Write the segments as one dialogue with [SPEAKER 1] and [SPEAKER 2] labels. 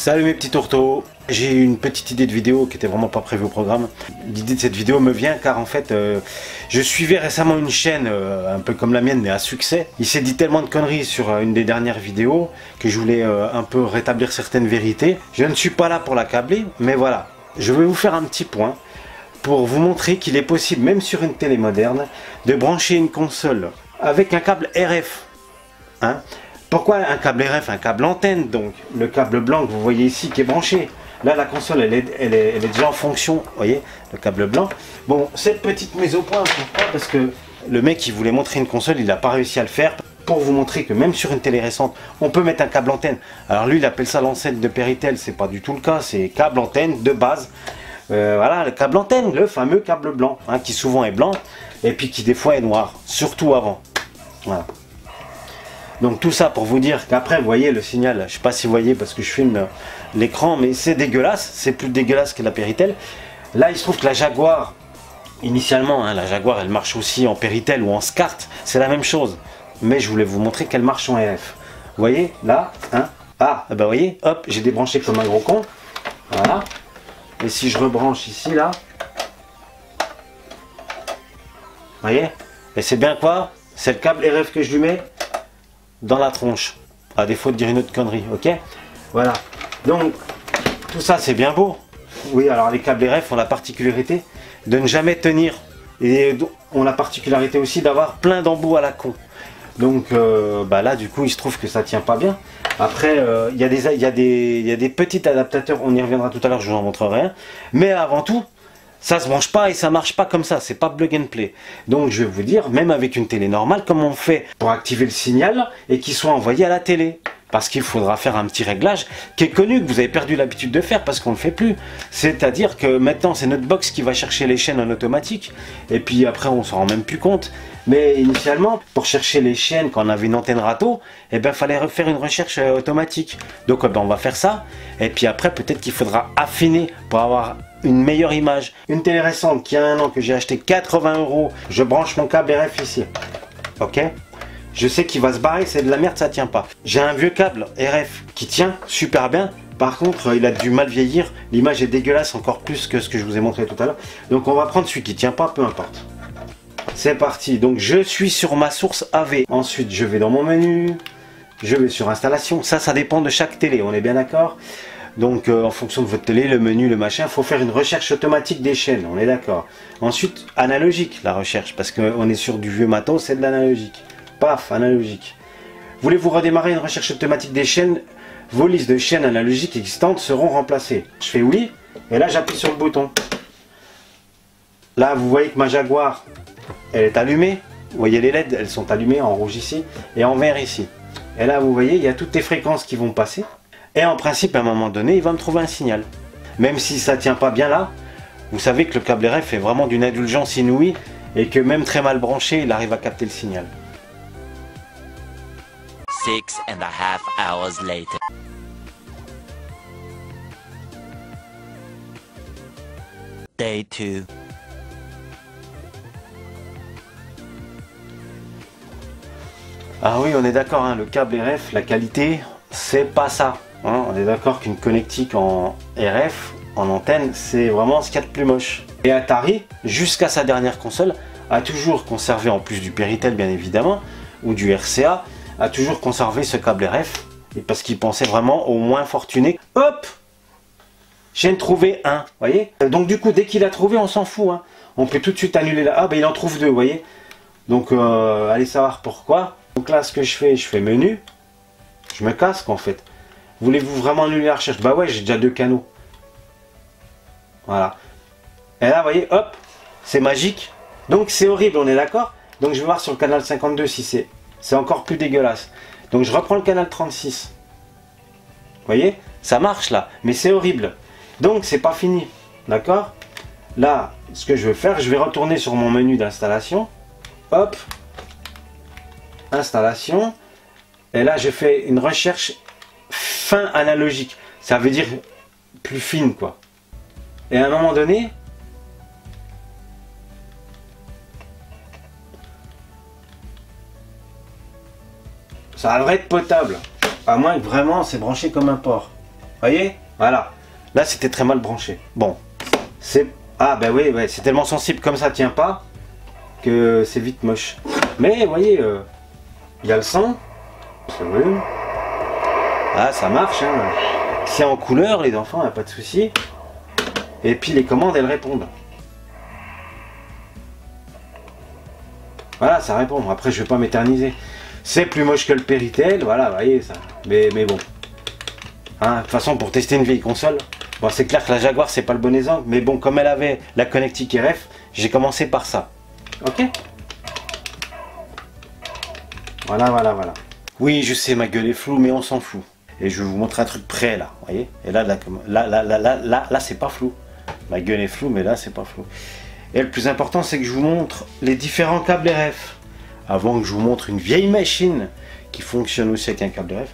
[SPEAKER 1] Salut mes petits tourteaux. J'ai une petite idée de vidéo qui était vraiment pas prévue au programme. L'idée de cette vidéo me vient car en fait je suivais récemment une chaîne un peu comme la mienne mais à succès. Il s'est dit tellement de conneries sur une des dernières vidéos que je voulais un peu rétablir certaines vérités. Je ne suis pas là pour l'accabler, mais voilà. Je vais vous faire un petit point pour vous montrer qu'il est possible, même sur une télé moderne, de brancher une console avec un câble RF. Hein? Pourquoi un câble RF? Un câble antenne, donc le câble blanc que vous voyez ici qui est branché. Là, la console, elle est déjà en fonction, vous voyez, le câble blanc. Bon, cette petite mise au point, pourquoi? Parce que le mec, il voulait montrer une console, il n'a pas réussi à le faire. Pour vous montrer que même sur une télé récente, on peut mettre un câble antenne. Alors lui, il appelle ça l'enceinte de Péritel, c'est pas du tout le cas, c'est câble antenne de base. Voilà, le câble antenne, le fameux câble blanc, hein, qui souvent est blanc, et puis qui des fois est noir, surtout avant. Voilà. Donc tout ça pour vous dire qu'après, vous voyez le signal, je sais pas si vous voyez parce que je filme l'écran, mais c'est dégueulasse, c'est plus dégueulasse que la Péritel. Là, il se trouve que la Jaguar, initialement, hein, la Jaguar, elle marche aussi en Péritel ou en SCART, c'est la même chose. Mais je voulais vous montrer qu'elle marche en RF. Vous voyez, là, hein, ah, ben vous voyez, hop, j'ai débranché comme un gros con. Voilà. Et si je rebranche ici, là, vous voyez, et c'est bien quoi? C'est le câble RF que je lui mets dans la tronche, à défaut de dire une autre connerie, ok? Voilà, donc tout ça c'est bien beau. Oui, alors les câbles RF ont la particularité de ne jamais tenir, et ont la particularité aussi d'avoir plein d'embouts à la con. Donc bah là du coup il se trouve que ça tient pas bien. Après il y a des petits adaptateurs, on y reviendra tout à l'heure, je vous en montrerai un. Mais avant tout, ça se branche pas et ça marche pas comme ça, c'est pas plug and play. Donc je vais vous dire, même avec une télé normale, comment on fait pour activer le signal et qu'il soit envoyé à la télé. Parce qu'il faudra faire un petit réglage qui est connu, que vous avez perdu l'habitude de faire parce qu'on ne le fait plus. C'est-à-dire que maintenant c'est notre box qui va chercher les chaînes en automatique et puis après on s'en rend même plus compte. Mais initialement, pour chercher les chaînes quand on avait une antenne râteau, eh ben fallait refaire une recherche automatique. Donc ben, on va faire ça et puis après peut-être qu'il faudra affiner pour avoir une meilleure image. Une télé récente qui a un an que j'ai acheté 80 €, je branche mon câble RF ici. Ok? Je sais qu'il va se barrer, c'est de la merde, ça tient pas. J'ai un vieux câble RF qui tient super bien. Par contre, il a du mal vieillir. L'image est dégueulasse encore plus que ce que je vous ai montré tout à l'heure. Donc on va prendre celui qui tient pas, peu importe. C'est parti. Donc je suis sur ma source AV. Ensuite, je vais dans mon menu. Je vais sur installation. Ça dépend de chaque télé, on est bien d'accord? Donc en fonction de votre télé, le menu, le machin, il faut faire une recherche automatique des chaînes, on est d'accord. Ensuite, analogique la recherche, parce qu'on est sur du vieux matos, c'est de l'analogique. Paf, analogique. Voulez-vous redémarrer une recherche automatique des chaînes? Vos listes de chaînes analogiques existantes seront remplacées. Je fais oui, et là j'appuie sur le bouton. Là, vous voyez que ma Jaguar, elle est allumée. Vous voyez les LED, elles sont allumées en rouge ici, et en vert ici. Et là, vous voyez, il y a toutes les fréquences qui vont passer. Et en principe, à un moment donné, il va me trouver un signal. Même si ça ne tient pas bien là, vous savez que le câble RF est vraiment d'une indulgence inouïe et que même très mal branché, il arrive à capter le signal.
[SPEAKER 2] 6.5 hours later. Day 2.
[SPEAKER 1] Ah oui, on est d'accord, hein, le câble RF, la qualité, c'est pas ça. Hein, on est d'accord qu'une connectique en RF, en antenne, c'est vraiment ce qu'il y a de plus moche. Et Atari, jusqu'à sa dernière console, a toujours conservé, en plus du Péritel bien évidemment, ou du RCA, a toujours conservé ce câble RF, et parce qu'il pensait vraiment aux moins fortunés. Hop! Je viens de trouver un, voyez? Donc du coup, dès qu'il a trouvé, on s'en fout. Hein. On peut tout de suite annuler là. Ah ben il en trouve deux, vous voyez? Donc allez savoir pourquoi. Donc là, ce que je fais menu, je me casse en fait. Voulez-vous vraiment annuler la recherche? Bah ouais, j'ai déjà deux canaux. Voilà. Et là, vous voyez, hop, c'est magique. Donc c'est horrible, on est d'accord? Donc je vais voir sur le canal 52 si c'est encore plus dégueulasse. Donc je reprends le canal 36. Vous voyez? Ça marche là, mais c'est horrible. Donc c'est pas fini. D'accord? Là, ce que je vais faire, je vais retourner sur mon menu d'installation. Hop. Installation. Et là, je fais une recherche fin analogique, ça veut dire plus fine quoi. Et à un moment donné, ça devrait être potable, à moins que vraiment c'est branché comme un porc. Voyez? Voilà. Là, c'était très mal branché. Bon, c'est... Ah, ben oui, ouais, c'est tellement sensible comme ça tient pas que c'est vite moche. Mais, vous voyez, il y a le son. Ah, ça marche, hein. C'est en couleur, les enfants, il n'y a pas de souci. Et puis, les commandes, elles répondent. Voilà, ça répond. Après, je vais pas m'éterniser. C'est plus moche que le Péritel, voilà, vous voyez ça. Mais bon. Hein, de toute façon, pour tester une vieille console, bon, c'est clair que la Jaguar, c'est pas le bon exemple. Mais bon, comme elle avait la connectique RF, j'ai commencé par ça. Ok? Voilà, voilà, voilà. Oui, je sais, ma gueule est floue, mais on s'en fout. Et je vais vous montrer un truc près, là. Vous voyez? Et là, c'est pas flou. Ma gueule est floue, mais là, c'est pas flou. Et le plus important, c'est que je vous montre les différents câbles RF. Avant que je vous montre une vieille machine qui fonctionne aussi avec un câble RF.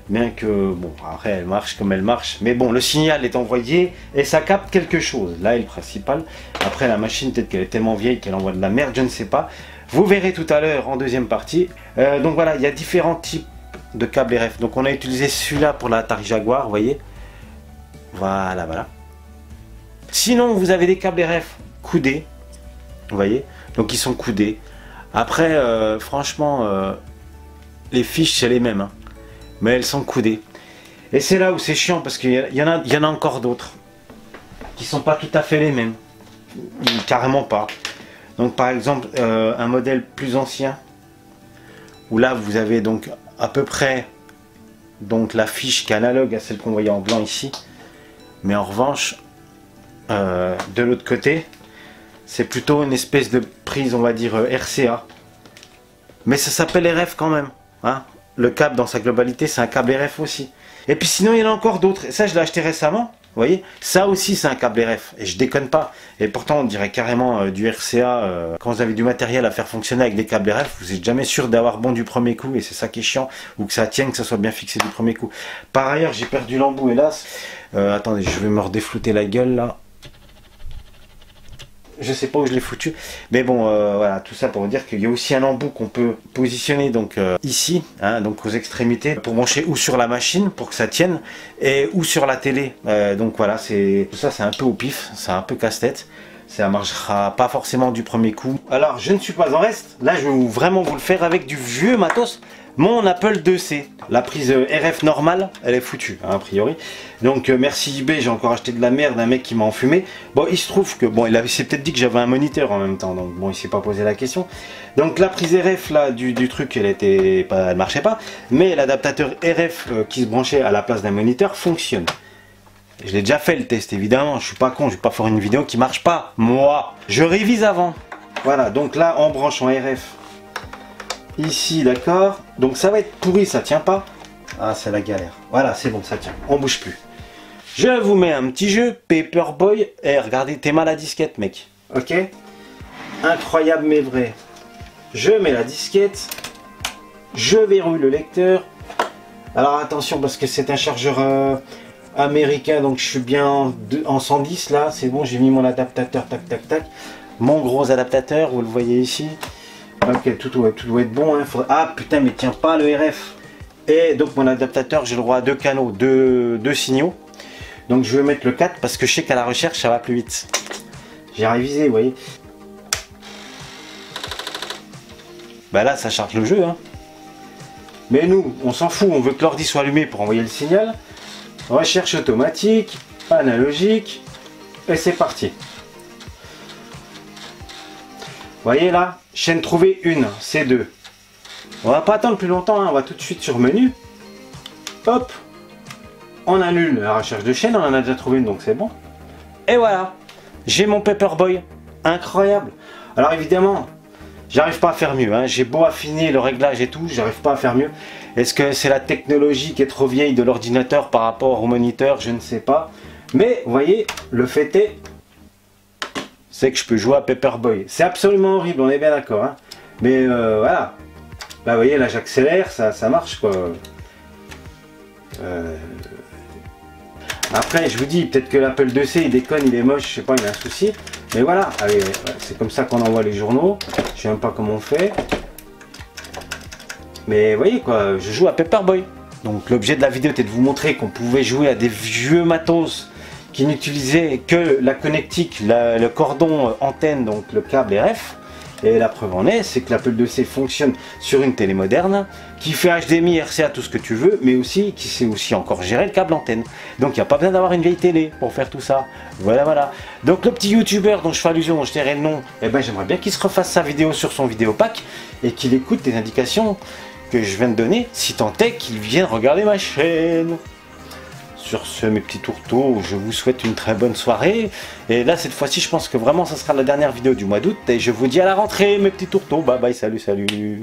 [SPEAKER 1] Bien que, bon, après, elle marche comme elle marche. Mais bon, le signal est envoyé et ça capte quelque chose. Là est le principal. Après, la machine, peut-être qu'elle est tellement vieille qu'elle envoie de la merde, je ne sais pas. Vous verrez tout à l'heure en deuxième partie. Donc voilà, il y a différents types de câbles RF. Donc on a utilisé celui-là pour la Atari Jaguar, vous voyez. Voilà, voilà. Sinon, vous avez des câbles RF coudés. Vous voyez, donc ils sont coudés. Après, franchement, les fiches c'est les mêmes, hein, mais elles sont coudées. Et c'est là où c'est chiant parce qu'il y en a encore d'autres qui sont pas tout à fait les mêmes, carrément pas. Donc par exemple, un modèle plus ancien où là vous avez donc à peu près donc la fiche qui est analogue à celle qu'on voyait en blanc ici, mais en revanche, de l'autre côté. C'est plutôt une espèce de prise, on va dire, RCA. Mais ça s'appelle RF quand même. Hein. Le câble dans sa globalité, c'est un câble RF aussi. Et puis sinon, il y en a encore d'autres. Ça, je l'ai acheté récemment. Vous voyez, ça aussi, c'est un câble RF. Et je déconne pas. Et pourtant, on dirait carrément du RCA. Quand vous avez du matériel à faire fonctionner avec des câbles RF, vous n'êtes jamais sûr d'avoir bon du premier coup. Et c'est ça qui est chiant. Ou que ça tienne, que ça soit bien fixé du premier coup. Par ailleurs, j'ai perdu l'embout, hélas. Attendez, je vais me redéflouter la gueule, là. Je sais pas où je l'ai foutu, mais bon, voilà, tout ça pour vous dire qu'il y a aussi un embout qu'on peut positionner donc ici, hein, donc aux extrémités, pour brancher ou sur la machine pour que ça tienne, et ou sur la télé. Donc voilà, c'est tout ça, c'est un peu au pif, c'est un peu casse-tête. Ça marchera pas forcément du premier coup. Alors, je ne suis pas en reste. Là, je vais vraiment vous le faire avec du vieux matos. Mon Apple IIc. La prise RF normale, elle est foutue, hein, a priori. Donc, merci eBay, j'ai encore acheté de la merde, un mec qui m'a enfumé. Bon, il se trouve que, bon, il s'est peut-être dit que j'avais un moniteur en même temps. Donc, bon, il s'est pas posé la question. Donc, la prise RF, là, du truc, elle marchait pas. Mais l'adaptateur RF qui se branchait à la place d'un moniteur fonctionne. Je l'ai déjà fait le test, évidemment, je suis pas con, je vais pas faire une vidéo qui marche pas, moi. Je révise avant. Voilà, donc là, on branche en RF. Ici, d'accord. Donc ça va être pourri, ça tient pas. Ah, c'est la galère. Voilà, c'est bon, ça tient, on bouge plus. Je vous mets un petit jeu, Paperboy. Eh, regardez, t'es mal à disquette, mec. Ok. Incroyable mais vrai. Je mets la disquette. Je verrouille le lecteur. Alors attention, parce que c'est un chargeur... américain, donc je suis bien en 110 là, c'est bon, j'ai mis mon adaptateur, tac tac tac, mon gros adaptateur, vous le voyez ici. Ok, tout doit être bon, hein. Ah putain, mais tient pas le RF. Et donc mon adaptateur, j'ai le droit à 2 canaux, 2 signaux. Donc je vais mettre le 4 parce que je sais qu'à la recherche ça va plus vite. J'ai révisé, vous voyez. Bah là ça charge le jeu, hein. Mais nous, on s'en fout, on veut que l'ordi soit allumé pour envoyer le signal. Recherche automatique, analogique, et c'est parti. Vous voyez là, chaîne trouvée 1, c'est 2. On va pas attendre plus longtemps, hein, on va tout de suite sur menu. Hop, on annule la recherche de chaîne, on en a déjà trouvé une donc c'est bon. Et voilà, j'ai mon Paperboy, incroyable. Alors évidemment, j'arrive pas à faire mieux, hein. J'ai beau affiner le réglage et tout, j'arrive pas à faire mieux. Est-ce que c'est la technologie qui est trop vieille de l'ordinateur par rapport au moniteur? Je ne sais pas. Mais vous voyez, le fait est, c'est que je peux jouer à Paperboy. C'est absolument horrible, on est bien d'accord. Hein. Mais voilà. Là, vous voyez, là j'accélère, ça marche quoi. Après, je vous dis, peut-être que l'Apple IIc, il déconne, il est moche, je sais pas, il a un souci. Mais voilà, allez, c'est comme ça qu'on envoie les journaux. Je sais même pas comment on fait. Mais vous voyez quoi, je joue à Paperboy. Donc l'objet de la vidéo était de vous montrer qu'on pouvait jouer à des vieux matos qui n'utilisaient que la connectique, le cordon antenne, donc le câble RF. Et la preuve en est, c'est que l'Apple IIc fonctionne sur une télé moderne, qui fait HDMI, RCA, tout ce que tu veux, mais aussi qui sait aussi encore gérer le câble antenne. Donc il n'y a pas besoin d'avoir une vieille télé pour faire tout ça. Voilà, voilà. Donc le petit youtubeur dont je fais allusion, dont je tairai le nom, eh ben, j'aimerais bien qu'il se refasse sa vidéo sur son vidéopack et qu'il écoute les indications que je viens de donner, si tant est qu'il vienne regarder ma chaîne. Sur ce, mes petits tourteaux, je vous souhaite une très bonne soirée. Et là, cette fois-ci, je pense que vraiment, ça sera la dernière vidéo du mois d'août. Et je vous dis à la rentrée, mes petits tourteaux. Bye bye, salut, salut.